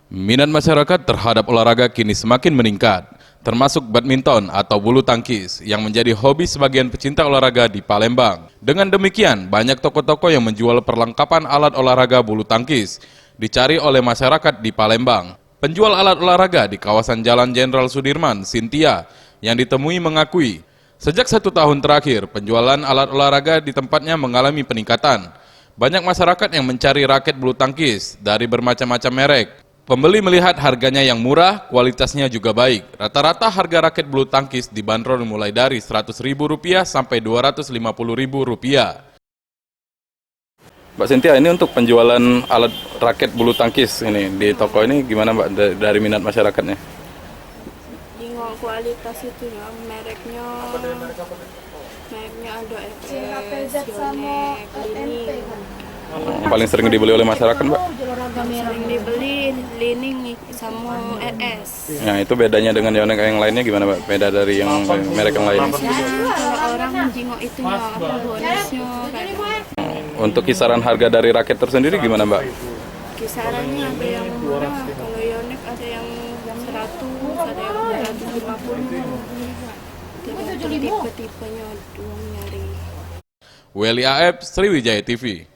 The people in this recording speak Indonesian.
Minat masyarakat terhadap olahraga kini semakin meningkat, termasuk badminton atau bulu tangkis yang menjadi hobi sebagian pecinta olahraga di Palembang. Dengan demikian, banyak toko-toko yang menjual perlengkapan alat olahraga bulu tangkis dicari oleh masyarakat di Palembang. Penjual alat olahraga di kawasan Jalan Jenderal Sudirman, Cynthia, yang ditemui mengakui, sejak 1 tahun terakhir, penjualan alat olahraga di tempatnya mengalami peningkatan. Banyak masyarakat yang mencari raket bulu tangkis dari bermacam-macam merek. Pembeli melihat harganya yang murah, kualitasnya juga baik. Rata-rata harga raket bulu tangkis dibanderol mulai dari Rp100.000 sampai Rp250.000. Mbak Cynthia, ini untuk penjualan alat raket bulu tangkis ini di toko ini gimana Mbak dari minat masyarakatnya? Tengok kualitas itu ya, mereknya ada FS, Yonex, Lining. Paling sering dibeli oleh masyarakat Mbak? Sering dibeli Lining sama RS. Nah, itu bedanya dengan Yonex yang lainnya gimana Mbak? Beda dari yang merek yang lain? Kalau orang menjenguk itunya apa bonusnya kayak gitu. Untuk kisaran harga dari raket tersendiri gimana Mbak? Kisarannya ada yang murah, kalau Yonex ada yang 100, ada yang 150. Tergantung tipe-tipenya uang nyari. WLIAF Sriwijaya TV.